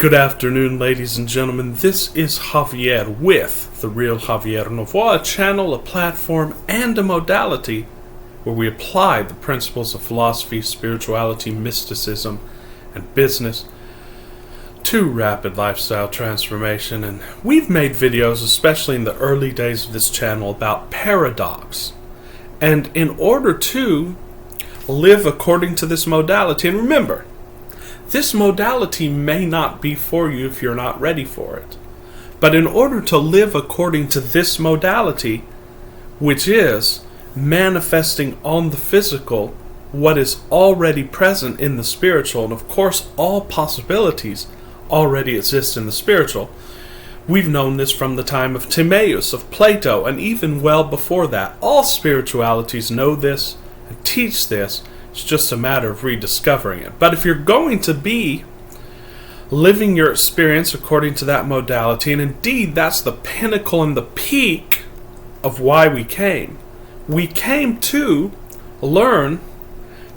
Good afternoon, ladies and gentlemen. This is Javier with The Real Javier Novoa, a channel, a platform, and a modality where we apply the principles of philosophy, spirituality, mysticism, and business to rapid lifestyle transformation. And we've made videos, especially in the early days of this channel, about paradox. And in order to live according to this modality, and remember, this modality may not be for you if you're not ready for it. But in order to live according to this modality, which is manifesting on the physical what is already present in the spiritual, and of course all possibilities already exist in the spiritual. We've known this from the time of Timaeus, of Plato, and even well before that. All spiritualities know this and teach this. It's just a matter of rediscovering it. But if you're going to be living your experience according to that modality, and indeed that's the pinnacle and the peak of why we came to learn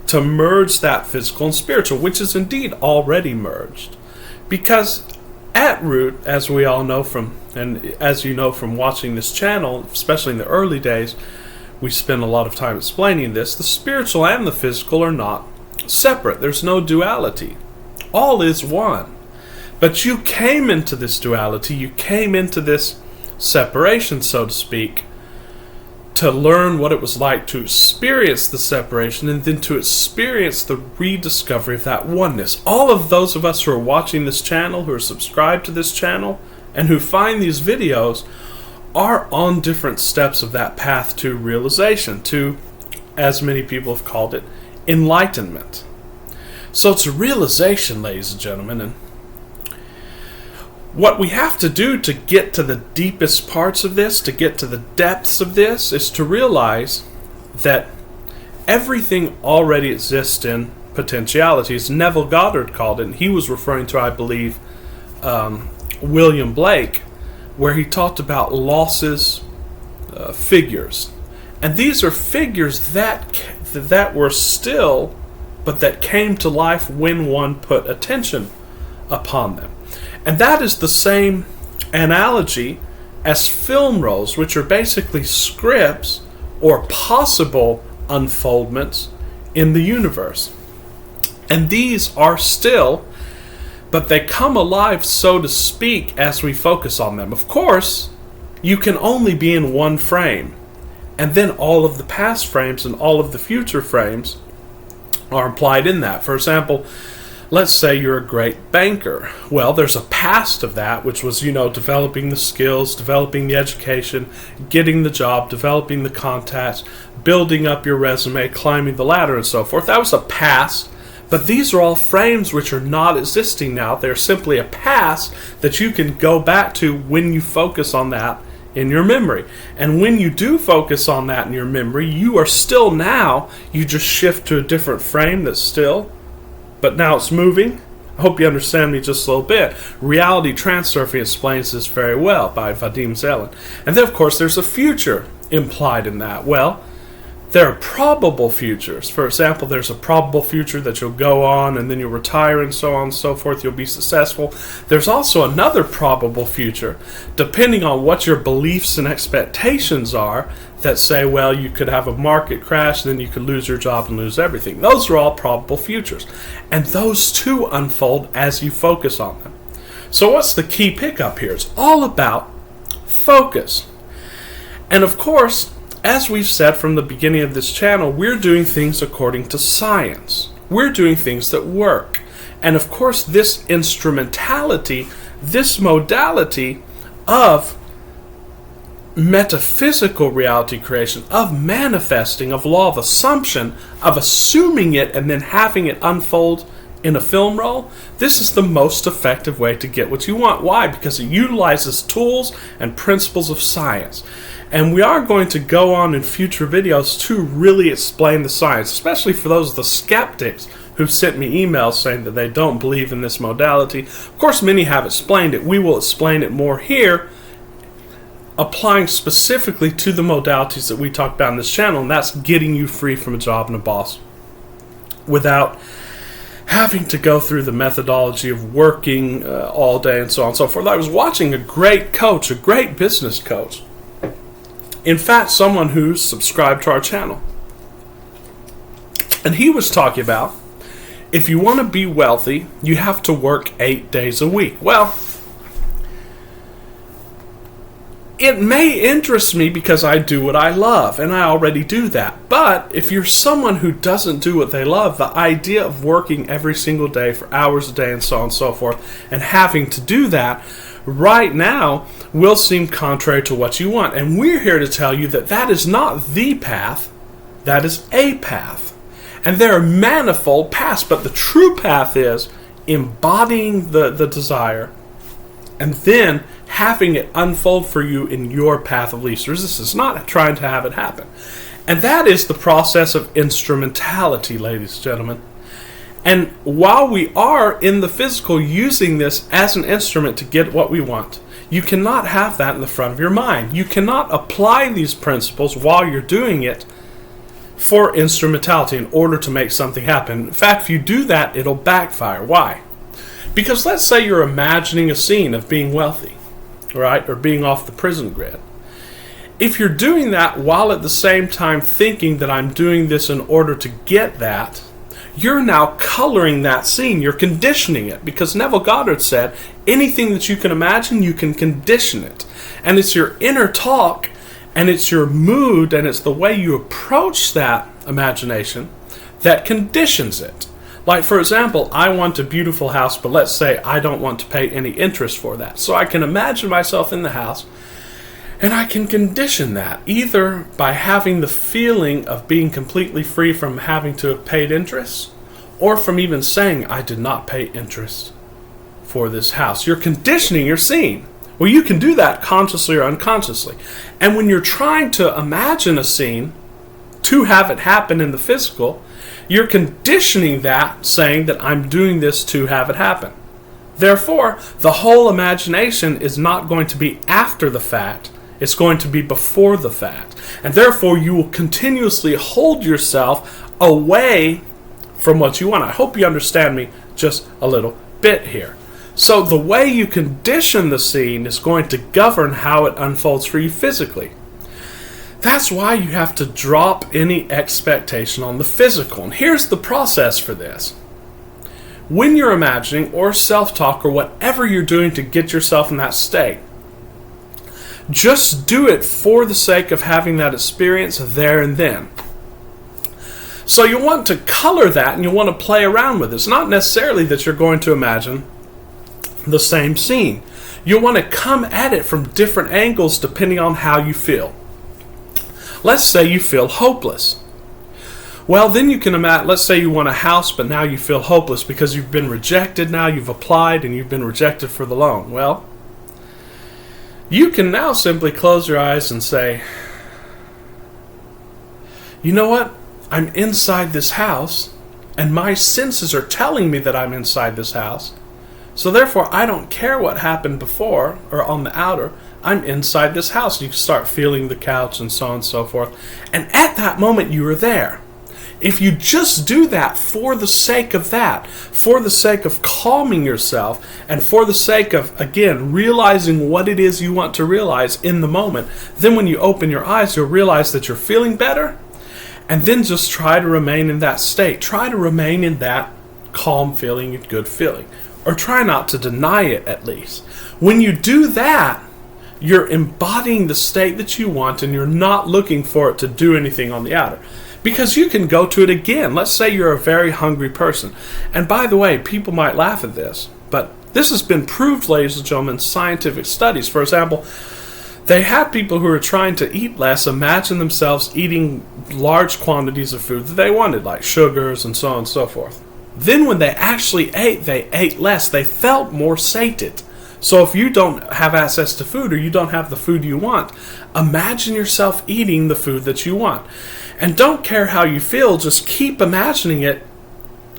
to merge that physical and spiritual, which is indeed already merged. Because at root, as we all know from, and as you know from watching this channel, especially in the early days, we spend a lot of time explaining this, the spiritual and the physical are not separate. There's no duality. All is one. But you came into this duality, you came into this separation, so to speak, to learn what it was like to experience the separation and then to experience the rediscovery of that oneness. All of those of us who are watching this channel, who are subscribed to this channel, and who find these videos are on different steps of that path to realization, to, as many people have called it, enlightenment. So it's a realization, ladies and gentlemen, and what we have to do to get to the deepest parts of this, to get to the depths of this, is to realize that everything already exists in potentialities. Neville Goddard called it, and he was referring to, I believe, William Blake, where he talked about losses, figures. And these are figures that were still, but that came to life when one put attention upon them. And that is the same analogy as film rolls, which are basically scripts or possible unfoldments in the universe. And these are still, but they come alive, so to speak, as we focus on them. Of course, you can only be in one frame, and then all of the past frames and all of the future frames are implied in that. For example, let's say you're a great banker. Well, there's a past of that, which was, developing the skills, developing the education, getting the job, developing the contacts, building up your resume, climbing the ladder, and so forth. That was a past. But these are all frames which are not existing now. They're simply a past that you can go back to when you focus on that in your memory. And when you do focus on that in your memory, you are still now, you just shift to a different frame that's still, but now it's moving. I hope you understand me just a little bit. Reality Transurfing explains this very well by Vadim Zeland. And then, of course, there's a future implied in that. Well, there are probable futures. For example, there's a probable future that you'll go on and then you'll retire and so on and so forth. You'll be successful. There's also another probable future, depending on what your beliefs and expectations are, that say, well, you could have a market crash, then you could lose your job and lose everything. Those are all probable futures. And those too unfold as you focus on them. So what's the key pickup here? It's all about focus. And of course, as we've said from the beginning of this channel, we're doing things according to science. We're doing things that work. And of course, this instrumentality, this modality of metaphysical reality creation, of manifesting, of law of assumption, of assuming it and then having it unfold in a film roll, this is the most effective way to get what you want. Why? Because it utilizes tools and principles of science. And we are going to go on in future videos to really explain the science, especially for those of the skeptics who've sent me emails saying that they don't believe in this modality. Of course, many have explained it. We will explain it more here, applying specifically to the modalities that we talk about in this channel, and that's getting you free from a job and a boss without having to go through the methodology of working all day and so on and so forth. I was watching a great coach, a great business coach. In fact, someone who's subscribed to our channel. And he was talking about, if you want to be wealthy, you have to work 8 days a week. Well, it may interest me because I do what I love, and I already do that. But if you're someone who doesn't do what they love, the idea of working every single day for hours a day and so on and so forth, and having to do that right now will seem contrary to what you want. And we're here to tell you that that is not the path, that is a path. And there are manifold paths, but the true path is embodying the desire and then having it unfold for you in your path of least resistance, not trying to have it happen. And that is the process of instrumentality, ladies and gentlemen. And while we are in the physical using this as an instrument to get what we want, you cannot have that in the front of your mind. You cannot apply these principles while you're doing it for instrumentality in order to make something happen. In fact, if you do that, it'll backfire. Why? Because let's say you're imagining a scene of being wealthy, right, or being off the prison grid. If you're doing that while at the same time thinking that I'm doing this in order to get that, you're now coloring that scene. You're conditioning it, because Neville Goddard said, anything that you can imagine, you can condition it. And it's your inner talk, and it's your mood, and it's the way you approach that imagination that conditions it. Like, for example, I want a beautiful house, but let's say I don't want to pay any interest for that. So I can imagine myself in the house, and I can condition that either by having the feeling of being completely free from having to have paid interest, or from even saying, I did not pay interest for this house. You're conditioning your scene. Well, you can do that consciously or unconsciously. And when you're trying to imagine a scene to have it happen in the physical, you're conditioning that, saying that I'm doing this to have it happen. Therefore, the whole imagination is not going to be after the fact. It's going to be before the fact. And therefore, you will continuously hold yourself away from what you want. I hope you understand me just a little bit here. So the way you condition the scene is going to govern how it unfolds for you physically. That's why you have to drop any expectation on the physical. And here's the process for this. When you're imagining or self-talk or whatever you're doing to get yourself in that state, just do it for the sake of having that experience there and then. So you want to color that and you want to play around with it. It's not necessarily that you're going to imagine the same scene. You'll want to come at it from different angles depending on how you feel. Let's say you feel hopeless. Well, then you can imagine, let's say you want a house, but now you feel hopeless because you've been rejected. Now you've applied and you've been rejected for the loan. Well, you can now simply close your eyes and say, you know what? I'm inside this house, and my senses are telling me that I'm inside this house. So therefore, I don't care what happened before or on the outer. I'm inside this house. You can start feeling the couch and so on and so forth. And at that moment, you are there. If you just do that for the sake of that, for the sake of calming yourself, and for the sake of, again, realizing what it is you want to realize in the moment, then when you open your eyes, you'll realize that you're feeling better. And then just try to remain in that state. Try to remain in that calm feeling and good feeling. Or try not to deny it, at least. When you do that, you're embodying the state that you want, and you're not looking for it to do anything on the outer. Because you can go to it again. Let's say you're a very hungry person. And by the way, people might laugh at this, but this has been proved, ladies and gentlemen, in scientific studies. For example, they had people who were trying to eat less imagine themselves eating large quantities of food that they wanted, like sugars and so on and so forth. Then when they actually ate, they ate less. They felt more sated. So if you don't have access to food, or you don't have the food you want, imagine yourself eating the food that you want. And don't care how you feel, just keep imagining it.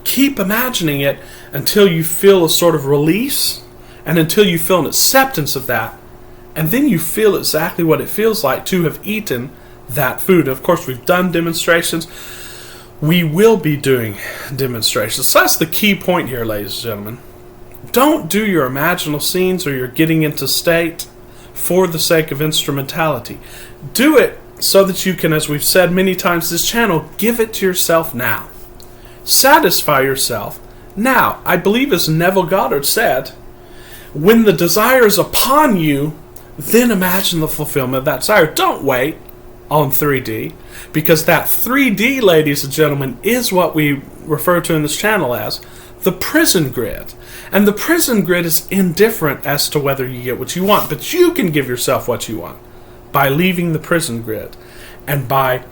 Keep imagining it until you feel a sort of release, and until you feel an acceptance of that. And then you feel exactly what it feels like to have eaten that food. Of course, we've done demonstrations we will be doing demonstrations. So that's the key point here, ladies and gentlemen. Don't do your imaginal scenes or your getting into state for the sake of instrumentality. Do it so that you can, as we've said many times this channel, give it to yourself now. Satisfy yourself now. I believe as Neville Goddard said, when the desire is upon you, then imagine the fulfillment of that desire. Don't wait on 3D, because that 3D, ladies and gentlemen, is what we refer to in this channel as the prison grid. And the prison grid is indifferent as to whether you get what you want, but you can give yourself what you want by leaving the prison grid and by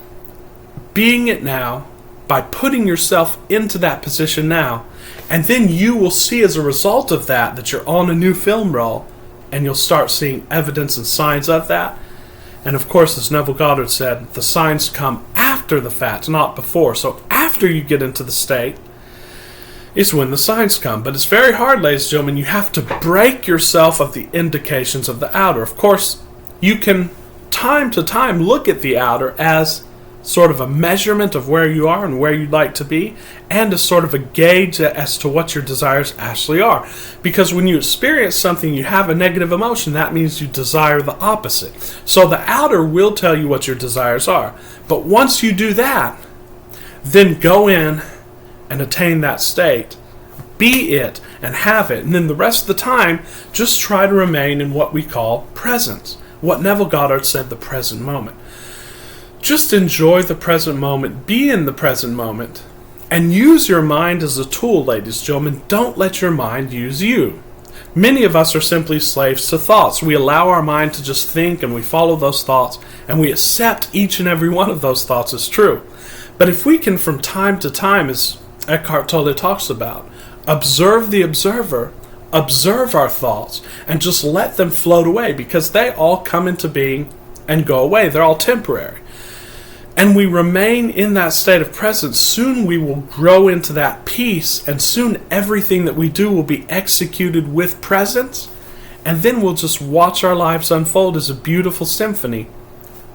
being it now, by putting yourself into that position now. And then you will see as a result of that that you're on a new film roll, and you'll start seeing evidence and signs of that. And of course, as Neville Goddard said, the signs come after the fact, not before. So after you get into the state is when the signs come. But it's very hard, ladies and gentlemen. You have to break yourself of the indications of the outer. Of course, you can time to time look at the outer as sort of a measurement of where you are and where you'd like to be, and as sort of a gauge as to what your desires actually are. Because when you experience something, you have a negative emotion, that means you desire the opposite. So the outer will tell you what your desires are. But once you do that, then go in and attain that state. Be it and have it. And then the rest of the time, just try to remain in what we call presence. What Neville Goddard said, the present moment. Just enjoy the present moment, be in the present moment, and use your mind as a tool, ladies and gentlemen. Don't let your mind use you. Many of us are simply slaves to thoughts. We allow our mind to just think, and we follow those thoughts, and we accept each and every one of those thoughts as true. But if we can, from time to time, as Eckhart Tolle talks about, observe the observer, observe our thoughts, and just let them float away, because they all come into being and go away. They're all temporary. And we remain in that state of presence, soon we will grow into that peace, and soon everything that we do will be executed with presence, and then we'll just watch our lives unfold as a beautiful symphony,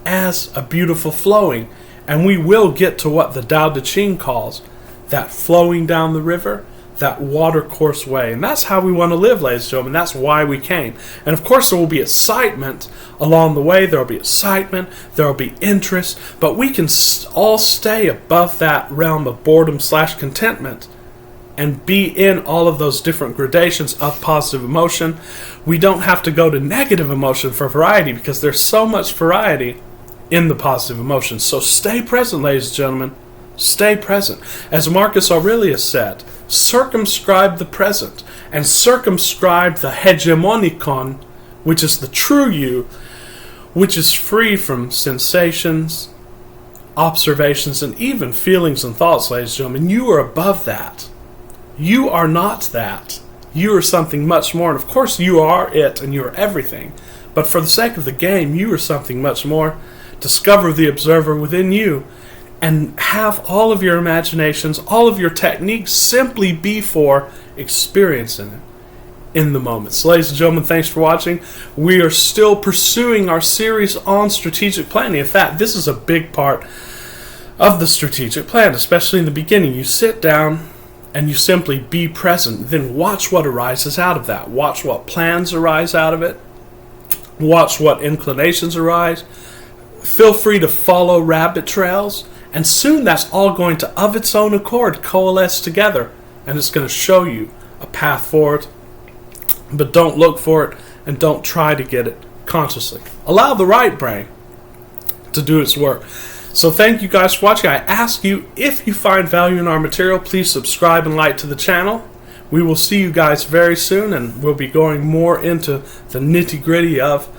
as a beautiful flowing, and we will get to what the Tao Te Ching calls that flowing down the river, that watercourse way. And that's how we want to live, ladies and gentlemen. That's why we came. And of course there will be excitement along the way. There will be excitement. There will be interest. But we can all stay above that realm of boredom/contentment and be in all of those different gradations of positive emotion. We don't have to go to negative emotion for variety, because there's so much variety in the positive emotions. So stay present, ladies and gentlemen. Stay present. As Marcus Aurelius said, circumscribe the present and circumscribe the hegemonikon, which is the true you, which is free from sensations, observations, and even feelings and thoughts, ladies and gentlemen. You are above that. You are not that. You are something much more. And of course you are it and you are everything. But for the sake of the game, you are something much more. Discover the observer within you, and have all of your imaginations, all of your techniques simply be for experiencing it in the moment. So, ladies and gentlemen, thanks for watching. We are still pursuing our series on strategic planning. In fact, this is a big part of the strategic plan, especially in the beginning. You sit down and you simply be present. Then watch what arises out of that. Watch what plans arise out of it. Watch what inclinations arise. Feel free to follow rabbit trails. And soon that's all going to, of its own accord, coalesce together. And it's going to show you a path forward. But don't look for it and don't try to get it consciously. Allow the right brain to do its work. So thank you guys for watching. I ask you, if you find value in our material, please subscribe and like to the channel. We will see you guys very soon, and we'll be going more into the nitty-gritty of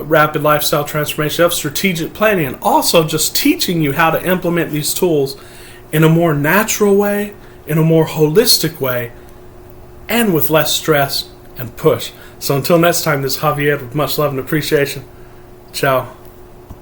rapid lifestyle transformation, of strategic planning, and also just teaching you how to implement these tools in a more natural way, in a more holistic way, and with less stress and push. So until next time, this is Javier with much love and appreciation. Ciao.